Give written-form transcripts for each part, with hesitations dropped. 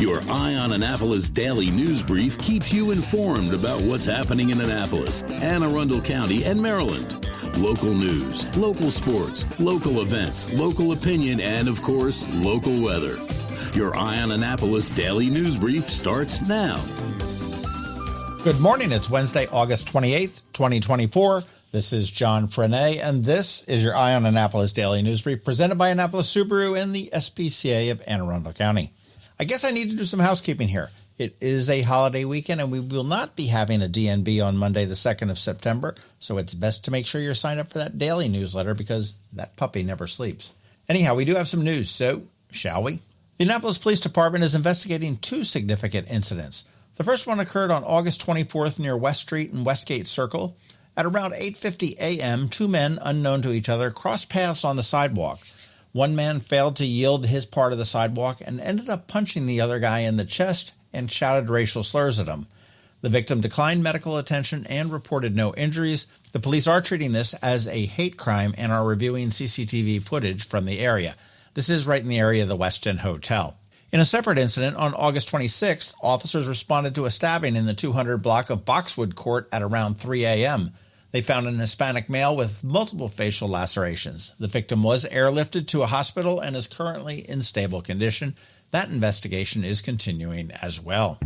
Your Eye on Annapolis daily news brief keeps you informed about what's happening in Annapolis, Anne Arundel County, and Maryland. Local news, local sports, local events, local opinion, and, of course, local weather. Your Eye on Annapolis daily news brief starts now. Good morning. It's Wednesday, August 28th, 2024. This is John Frenaye, and this is your Eye on Annapolis daily news brief presented by Annapolis Subaru and the SPCA of Anne Arundel County. I guess I need to do some housekeeping here. It is a holiday weekend, and we will not be having a DNB on Monday, the 2nd of September, so it's best to make sure you're signed up for that daily newsletter because that puppy never sleeps. Anyhow, we do have some news, so shall we? The Annapolis Police Department is investigating two significant incidents. The first one occurred on August 24th near West Street and Westgate Circle. At around 8:50 a.m., two men, unknown to each other, crossed paths on the sidewalk. One man failed to yield his part of the sidewalk and ended up punching the other guy in the chest and shouted racial slurs at him. The victim declined medical attention and reported no injuries. The police are treating this as a hate crime and are reviewing CCTV footage from the area. This is right in the area of the Westin Hotel. In a separate incident, on August 26th, officers responded to a stabbing in the 200 block of Boxwood Court at around 3 a.m. They found an Hispanic male with multiple facial lacerations. The victim was airlifted to a hospital and is currently in stable condition. That investigation is continuing as well.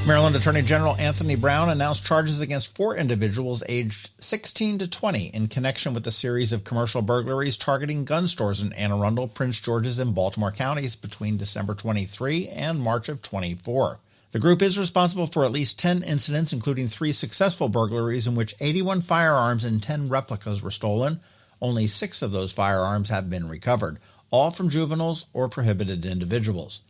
Maryland Attorney General Anthony Brown announced charges against 4 individuals aged 16 to 20 in connection with a series of commercial burglaries targeting gun stores in Anne Arundel, Prince George's, and Baltimore counties between December 23 and March of 24. The group is responsible for at least 10 incidents, including 3 successful burglaries in which 81 firearms and 10 replicas were stolen. Only 6 of those firearms have been recovered, all from juveniles or prohibited individuals.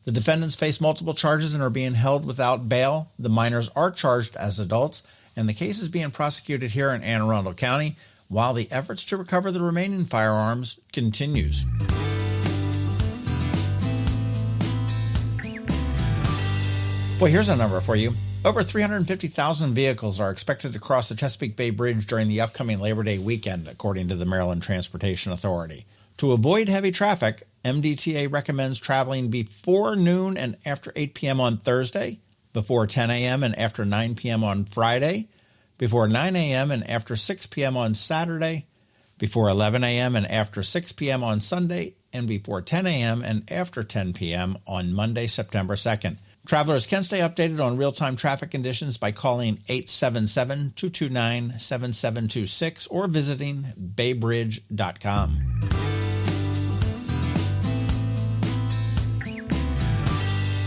The defendants face multiple charges and are being held without bail. The minors are charged as adults, and the case is being prosecuted here in Anne Arundel County, while the efforts to recover the remaining firearms continues. Well, here's a number for you. Over 350,000 vehicles are expected to cross the Chesapeake Bay Bridge during the upcoming Labor Day weekend, according to the Maryland Transportation Authority. To avoid heavy traffic, MDTA recommends traveling before noon and after 8 p.m. on Thursday, before 10 a.m. and after 9 p.m. on Friday, before 9 a.m. and after 6 p.m. on Saturday, before 11 a.m. and after 6 p.m. on Sunday, and before 10 a.m. and after 10 p.m. on Monday, September 2nd. Travelers can stay updated on real-time traffic conditions by calling 877-229-7726 or visiting baybridge.com.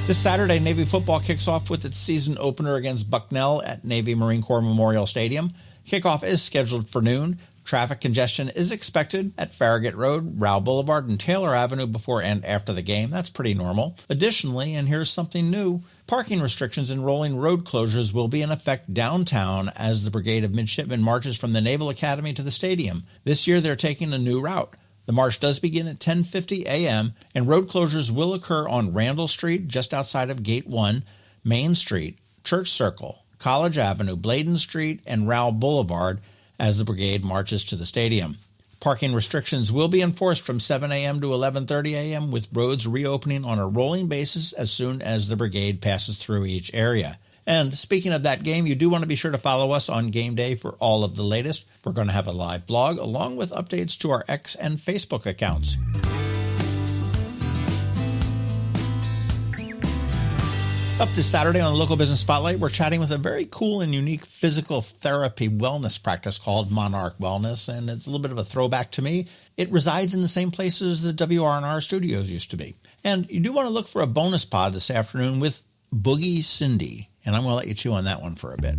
This Saturday, Navy football kicks off with its season opener against Bucknell at Navy Marine Corps Memorial Stadium. Kickoff is scheduled for noon. Traffic congestion is expected at Farragut Road, Rowell Boulevard, and Taylor Avenue before and after the game. That's pretty normal. Additionally, and here's something new, parking restrictions and rolling road closures will be in effect downtown as the Brigade of Midshipmen marches from the Naval Academy to the stadium. This year, they're taking a new route. The march does begin at 10:50 a.m., and road closures will occur on Randall Street, just outside of Gate 1, Main Street, Church Circle, College Avenue, Bladen Street, and Rowell Boulevard, as the brigade marches to the stadium. Parking restrictions will be enforced from 7 a.m. to 11:30 a.m., with roads reopening on a rolling basis as soon as the brigade passes through each area. And speaking of that game, you do want to be sure to follow us on game day for all of the latest. We're going to have a live blog along with updates to our X and Facebook accounts. Up this Saturday on the Local Business Spotlight, we're chatting with a very cool and unique physical therapy wellness practice called Monarch Wellness, and it's a little bit of a throwback to me. It resides in the same place as the WRNR studios used to be. And you do want to look for a bonus pod this afternoon with Boogie Cindy, and I'm going to let you chew on that one for a bit.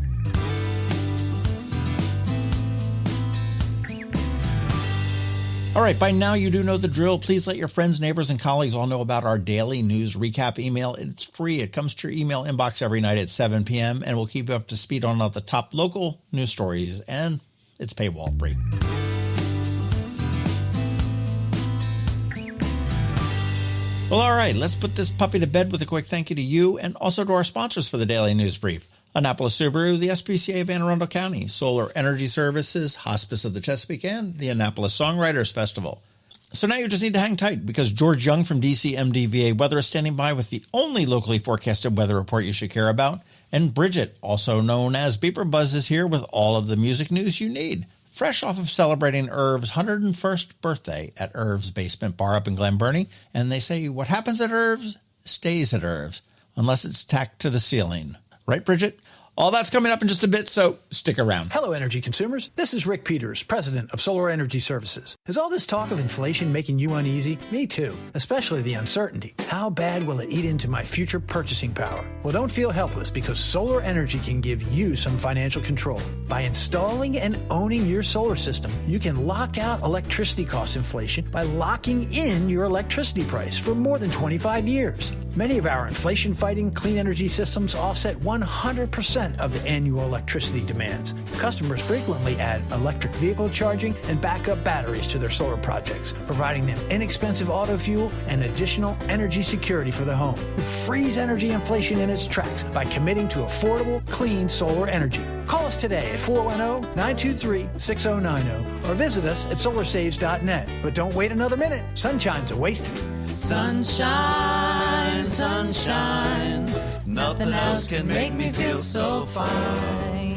All right, by now you do know the drill. Please let your friends, neighbors, and colleagues all know about our daily news recap email. It's free. It comes to your email inbox every night at 7 p.m., and we'll keep you up to speed on all the top local news stories, and it's paywall free. Well, all right, let's put this puppy to bed with a quick thank you to you and also to our sponsors for the Daily News Brief. Annapolis Subaru, the SPCA of Anne Arundel County, Solar Energy Services, Hospice of the Chesapeake, and the Annapolis Songwriters Festival. So now you just need to hang tight because George Young from DC MDVA Weather is standing by with the only locally forecasted weather report you should care about. And Bridget, also known as BeeprBuzz, is here with all of the music news you need. Fresh off of celebrating Irv's 101st birthday at Irv's Basement Bar up in Glen Burnie. And they say what happens at Irv's stays at Irv's, unless it's tacked to the ceiling. Right, Bridget? All that's coming up in just a bit, so stick around. Hello, energy consumers. This is Rick Peters, president of Solar Energy Services. Is all this talk of inflation making you uneasy? Me too, especially the uncertainty. How bad will it eat into my future purchasing power? Well, don't feel helpless because solar energy can give you some financial control. By installing and owning your solar system, you can lock out electricity cost inflation by locking in your electricity price for more than 25 years. Many of our inflation-fighting clean energy systems offset 100% of the annual electricity demands. Customers frequently add electric vehicle charging and backup batteries to their solar projects, providing them inexpensive auto fuel and additional energy security for the home. Freeze energy inflation in its tracks by committing to affordable, clean solar energy. Call us today at 410-923-6090 or visit us at solarsaves.net. But don't wait another minute. Sunshine's a wasted. Sunshine, sunshine, nothing else can make me feel so fine.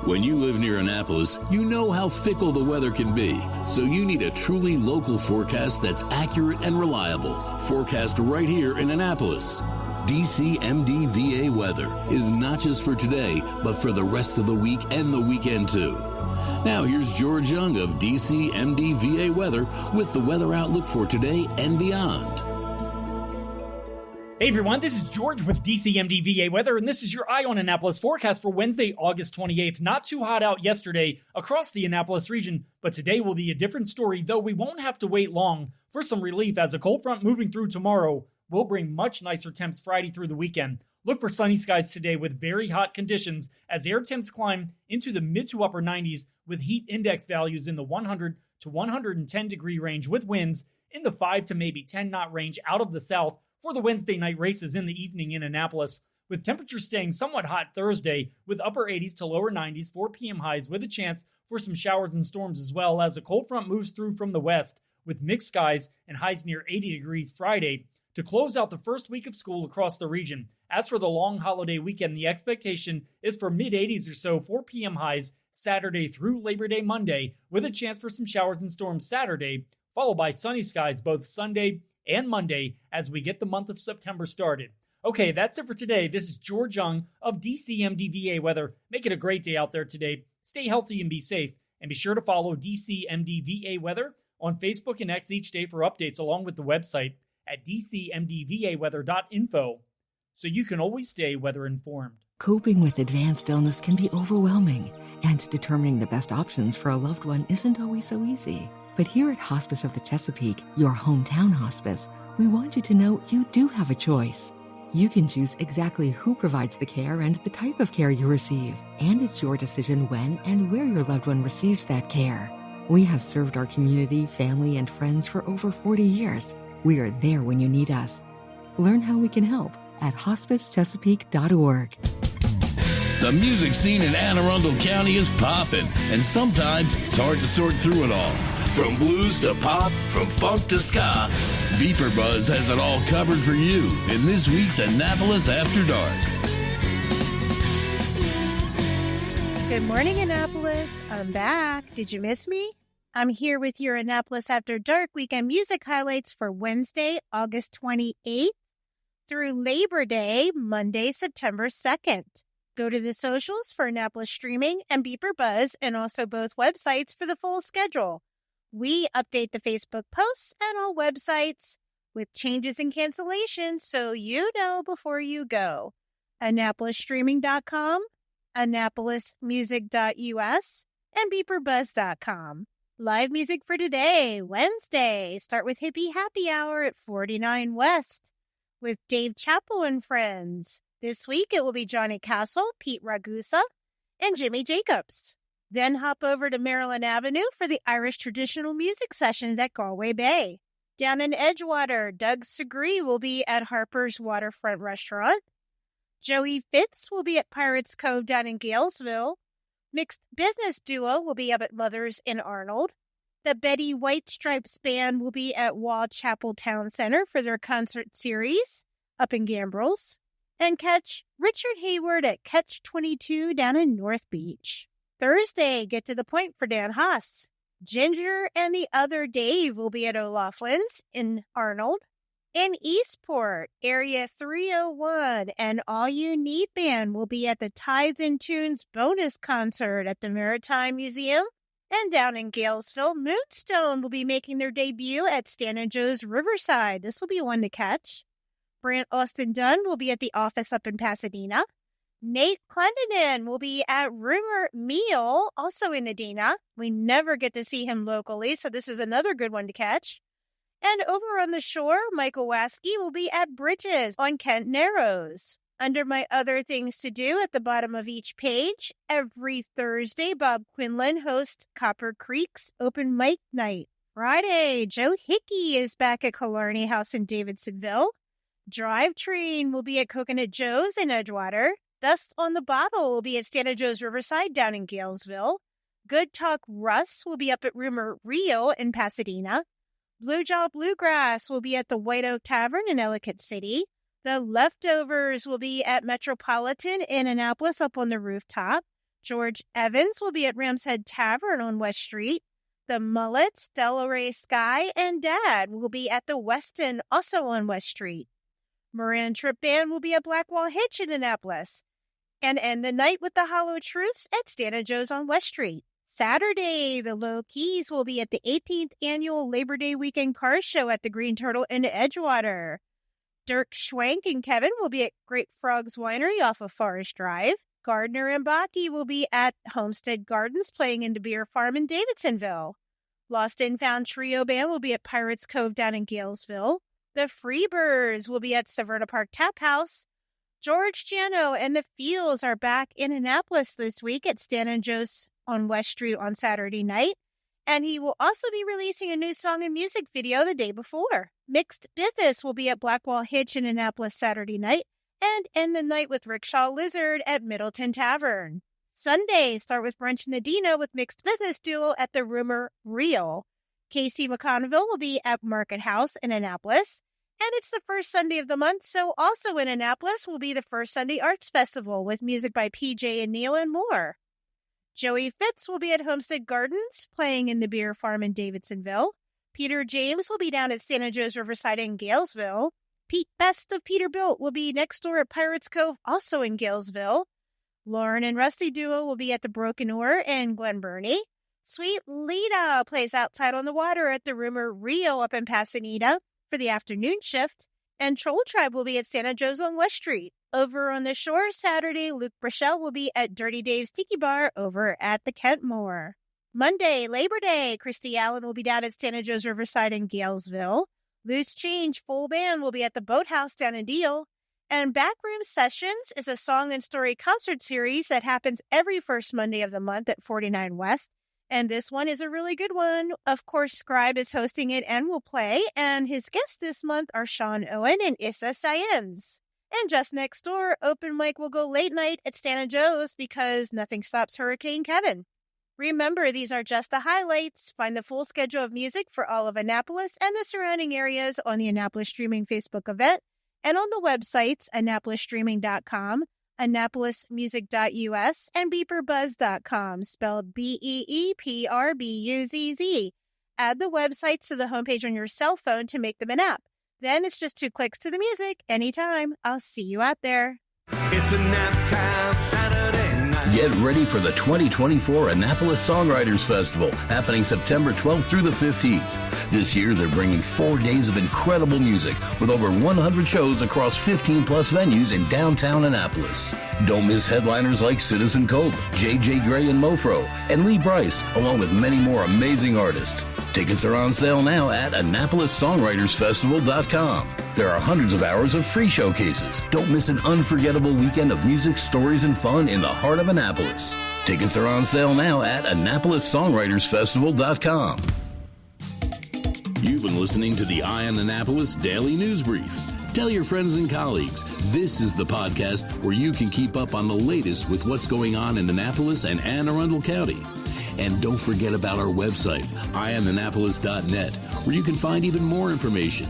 When you live near Annapolis, you know how fickle the weather can be. So you need a truly local forecast that's accurate and reliable. Forecast right here in Annapolis. DCMDVA weather is not just for today, but for the rest of the week and the weekend too. Now here's George Young of DCMDVA Weather with the weather outlook for today and beyond. Hey everyone, this is George with DCMDVA Weather, and this is your Eye on Annapolis forecast for Wednesday, August 28th. Not too hot out yesterday across the Annapolis region, but today will be a different story, though we won't have to wait long for some relief as a cold front moving through tomorrow will bring much nicer temps Friday through the weekend. Look for sunny skies today with very hot conditions as air temps climb into the mid to upper 90s with heat index values in the 100 to 110 degree range with winds in the 5 to maybe 10 knot range out of the south for the Wednesday night races in the evening in Annapolis, with temperatures staying somewhat hot Thursday with upper 80s to lower 90s, 4 p.m. highs with a chance for some showers and storms as well as a cold front moves through from the west with mixed skies and highs near 80 degrees Friday to close out the first week of school across the region. As for the long holiday weekend, the expectation is for mid-80s or so, 4 p.m. highs Saturday through Labor Day Monday, with a chance for some showers and storms Saturday, followed by sunny skies both Sunday and Monday as we get the month of September started. Okay, that's it for today. This is George Young of DCMDVA Weather. Make it a great day out there today. Stay healthy and be safe. And be sure to follow DCMDVA Weather on Facebook and X each day for updates along with the website at dcmdvaweather.info, so you can always stay weather informed. Coping with advanced illness can be overwhelming, and determining the best options for a loved one isn't always so easy. But here at Hospice of the Chesapeake, your hometown hospice, we want you to know you do have a choice. You can choose exactly who provides the care and the type of care you receive, and it's your decision when and where your loved one receives that care. We have served our community, family, and friends for over 40 years. We are there when you need us. Learn how we can help at hospicechesapeake.org. The music scene in Anne Arundel County is popping, and sometimes it's hard to sort through it all. From blues to pop, from funk to ska, BeeprBuzz has it all covered for you in this week's Annapolis After Dark. Good morning, Annapolis. I'm back. Did you miss me? I'm here with your Annapolis After Dark weekend music highlights for Wednesday, August 28th through Labor Day, Monday, September 2nd. Go to the socials for Annapolis Streaming and BeeprBuzz, and also both websites for the full schedule. We update the Facebook posts and all websites with changes and cancellations so you know before you go. AnnapolisStreaming.com, AnnapolisMusic.us, and BeeprBuzz.com. Live music for today, Wednesday. Start with Hippie Happy Hour at 49 West with Dave Chappell and friends. This week it will be Johnny Castle, Pete Ragusa, and Jimmy Jacobs. Then hop over to Maryland Avenue for the Irish Traditional Music Sessions at Galway Bay. Down in Edgewater, Doug Segree will be at Harper's Waterfront Restaurant. Joey Fitz will be at Pirates Cove down in Galesville. Mixed Business Duo will be up at Mother's in Arnold. The Betty White Stripes Band will be at Wall Chapel Town Center for their concert series up in Gambrills. And catch Richard Hayward at Catch 22 down in North Beach. Thursday, get to the point for Dan Haas. Ginger and the Other Dave will be at O'Loughlin's in Arnold. In Eastport, Area 301 and All You Need Band will be at the Tides and Tunes bonus concert at the Maritime Museum. And down in Galesville, Moonstone will be making their debut at Stan and Joe's Riverside. This will be one to catch. Brant Austin Dunn will be at the office up in Pasadena. Nate Clendenin will be at Rumor Meal, also in Edina. We never get to see him locally, so this is another good one to catch. And over on the shore, Michael Waskey will be at Bridges on Kent Narrows. Under my other things to do at the bottom of each page, every Thursday, Bob Quinlan hosts Copper Creek's Open Mic Night. Friday, Joe Hickey is back at Killarney House in Davidsonville. Drivetrain will be at Coconut Joe's in Edgewater. Dust on the Bottle will be at Santa Joe's Riverside down in Galesville. Good Talk Russ will be up at Rumor Rio in Pasadena. Blue Jaw Bluegrass will be at the White Oak Tavern in Ellicott City. The Leftovers will be at Metropolitan in Annapolis up on the rooftop. George Evans will be at Ram's Head Tavern on West Street. The Mullets, Delray Sky, and Dad will be at the Westin, also on West Street. Moran Trip Band will be at Blackwall Hitch in Annapolis. And end the night with the Hollow Truths at Stan and Joe's on West Street. Saturday, the Low Keys will be at the 18th Annual Labor Day Weekend Car Show at the Green Turtle in Edgewater. Dirk Schwank and Kevin will be at Great Frogs Winery off of Forest Drive. Gardner and Bakke will be at Homestead Gardens playing in the Beer Farm in Davidsonville. Lost and Found Trio Band will be at Pirates Cove down in Galesville. The Freebirds will be at Severna Park Tap House. George Jano and the Fields are back in Annapolis this week at Stan and Joe's on West Street on Saturday night. And he will also be releasing a new song and music video the day before. Mixed Business will be at Blackwall Hitch in Annapolis Saturday night and end the night with Rickshaw Lizard at Middleton Tavern. Sunday, start with Brunch in Edina with Mixed Business Duo at the Rumor Real. Casey McConneville will be at Market House in Annapolis. And it's the first Sunday of the month, so also in Annapolis will be the First Sunday Arts Festival with music by PJ and Neil and more. Joey Fitz will be at Homestead Gardens playing in the Beer Farm in Davidsonville. Peter James will be down at Santa Joe's Riverside in Galesville. Pete Best of Peterbilt will be next door at Pirates Cove, also in Galesville. Lauren and Rusty Duo will be at the Broken Oar in Glen Burnie. Sweet Lita plays outside on the water at the Rumor Rio up in Pasadena for the afternoon shift, and Troll Tribe will be at Santa Joe's on West Street. Over on the shore Saturday, Luke Brachel will be at Dirty Dave's Tiki Bar over at the Kentmore. Monday, Labor Day, Christy Allen will be down at Santa Joe's Riverside in Galesville. Loose Change Full Band will be at the Boathouse down in Deal. And Backroom Sessions is a song and story concert series that happens every first Monday of the month at 49 West. And this one is a really good one. Of course, Scribe is hosting it and will play. And his guests this month are Sean Owen and Issa Saenz. And just next door, Open Mic will go late night at Santa Joe's because nothing stops Hurricane Kevin. Remember, these are just the highlights. Find the full schedule of music for all of Annapolis and the surrounding areas on the Annapolis Streaming Facebook event and on the websites AnnapolisStreaming.com, AnnapolisMusic.us, and BeeprBuzz.com, spelled BeeprBuzz. Add the websites to the homepage on your cell phone to make them an app. Then it's just 2 clicks to the music anytime. I'll see you out there. It's a nap time Saturday night. Get ready for the 2024 Annapolis Songwriters Festival, happening September 12th through the 15th. This year, they're bringing 4 days of incredible music with over 100 shows across 15-plus venues in downtown Annapolis. Don't miss headliners like Citizen Cope, J.J. Gray and Mofro, and Lee Brice, along with many more amazing artists. Tickets are on sale now at AnnapolisSongwritersFestival.com. There are hundreds of hours of free showcases. Don't miss an unforgettable weekend of music, stories, and fun in the heart of Annapolis. Tickets are on sale now at AnnapolisSongwritersFestival.com. You've been listening to the Eye on Annapolis Daily News Brief. Tell your friends and colleagues, this is the podcast where you can keep up on the latest with what's going on in Annapolis and Anne Arundel County. And don't forget about our website, eyeonannapolis.net, where you can find even more information.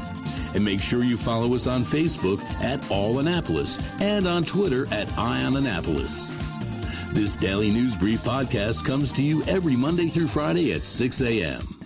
And make sure you follow us on Facebook at All Annapolis and on Twitter at EyeOnAnnapolis. This Daily News Brief podcast comes to you every Monday through Friday at 6 a.m.